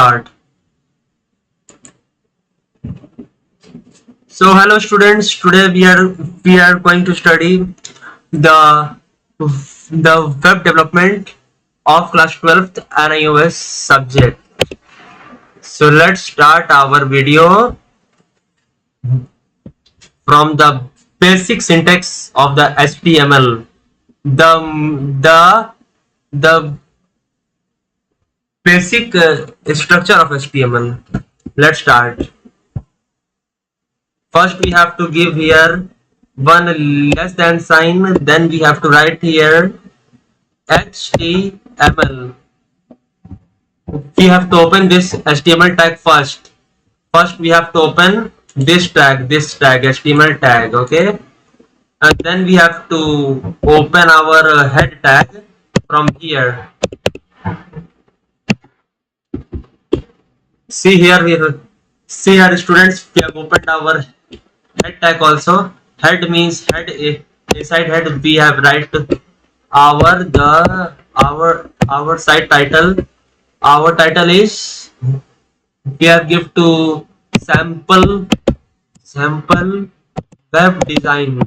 start. So hello students, today we are going to study the web development of class 12th NIOS subject. So let's start our video from the basic syntax of the HTML. The basic structure of HTML. Let's start. First we have to give here one less than sign, then we have to write here HTML. We have to open this HTML tag first. First we have to open this tag HTML tag, okay, and then we have to open our head tag from here. See here students, we have opened our head tag also. Head means head. Inside head we have write our site title. Our title is, we have give to sample web design.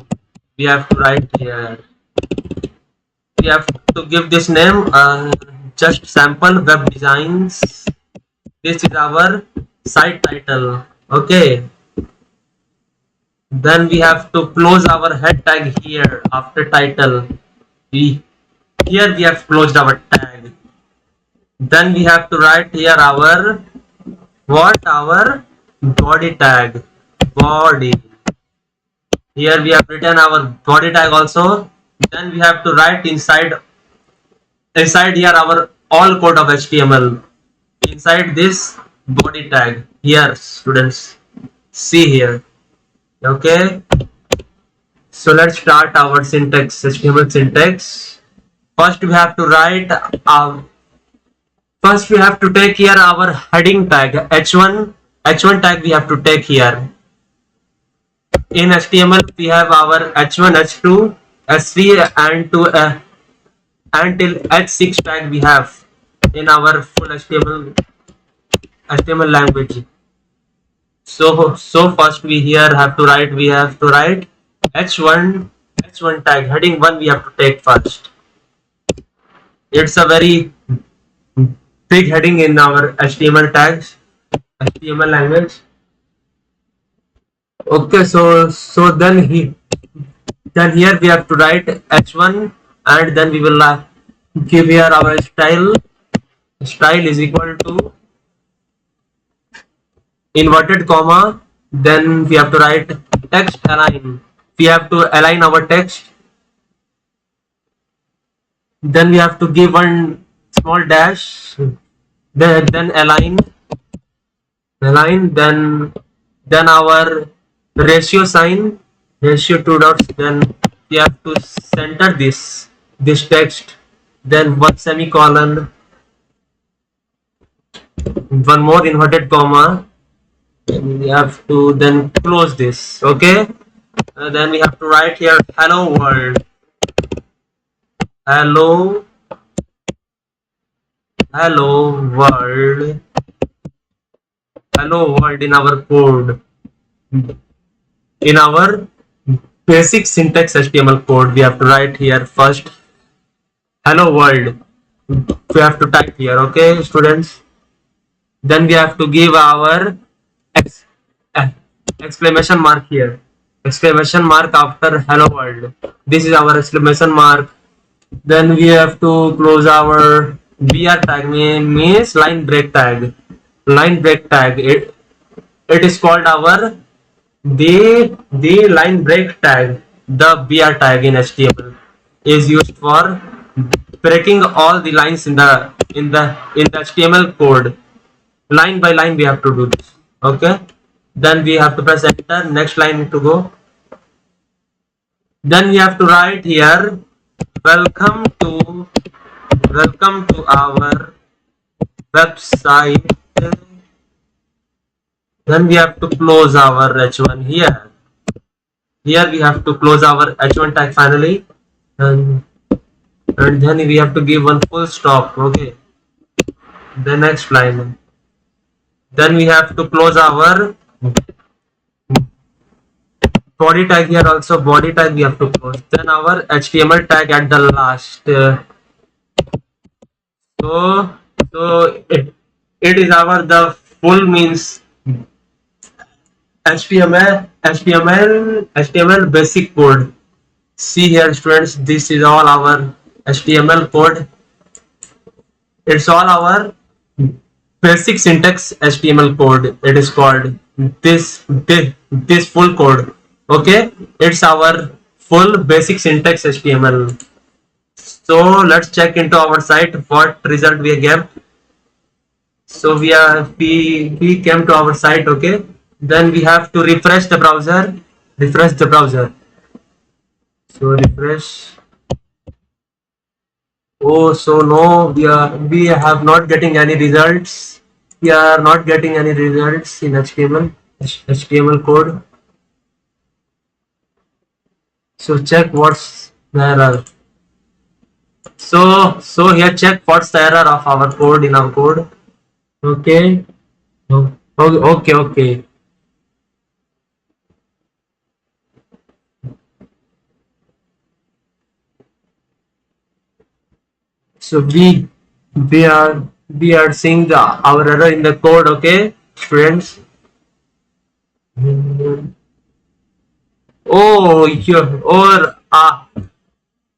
We have to write here. We have to give this name just sample web designs. This is our site title, okay. Then we have to close our head tag here after title. Here we have closed our tag. Then we have to write here our body tag. Body. Here we have written our body tag also. Then we have to write inside here our all code of HTML. Inside this body tag here, students, see here, okay. So let's start our syntax, HTML syntax. First we have to write first we have to take here our heading tag h1 tag. We have to take here. In HTML we have our h1, h2, h3 and until h6 tag we have in our full HTML language. So first we have to write h1 tag, heading 1 we have to take first. It's a very big heading in our HTML tags, HTML language. Okay, so then here we have to write h1, and then we will give here our style. Style is equal to inverted comma. Then we have to write text align. We have to align our text. Then we have to give one small dash. Then align. Then our ratio sign, ratio 2 dots. Then we have to center this text. Then one semicolon. One more inverted comma, and we have to then close this, okay. Then we have to write here hello world. Hello world in our code, in our basic syntax HTML code. We have to write here first hello world. We have to type here, okay, students. Then we have to give our exclamation mark here. Exclamation mark after hello world. This is our exclamation mark. Then we have to close our BR tag, means line break tag. Line break tag. It is called our the line break tag. The BR tag in HTML is used for breaking all the lines in the HTML code. Line by line we have to do this, okay. Then we have to press enter. Next line to go. Then we have to write here welcome to our website. Then we have to close our h1 here. Here we have to close our h1 tag finally, and then we have to give one full stop, okay. The next line. Then we have to close our body tag here also. Body tag we have to close. Then our HTML tag at the last. So it is our the full means HTML basic code. See here students, this is all our HTML code. It's all our basic syntax HTML code. It is called this full code. Okay, it's our full basic syntax HTML. So let's check into our site what result we get. So we came to our site. Okay, then we have to refresh the browser. Refresh the browser. So refresh. Oh, so no, we have not getting any results. We are not getting any results in HTML code. So check what's the error. So here check what's the error of our code in our code. Okay. Okay. So we are seeing our error in the code. Okay, friends. Oh, here or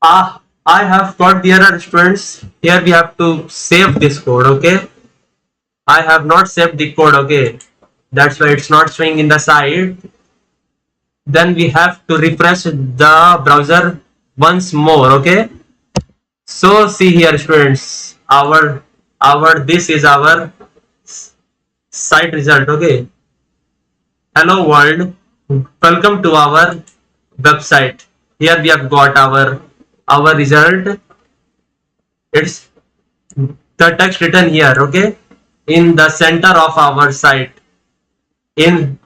I have got the error, friends. Here we have to save this code. Okay, I have not saved the code. Okay, that's why it's not showing in the site. Then we have to refresh the browser once more. Okay, so see here, students. Our this is our site result. Okay, hello world, welcome to our website. Here we have got our result. It's the text written here. Okay, in the center of our site, in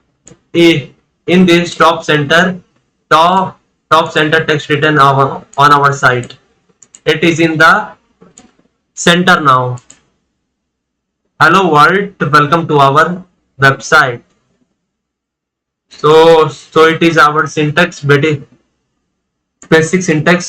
in this top center text written on our site. It is in the center now. Hello world, welcome to our website. So it is our syntax, basic syntax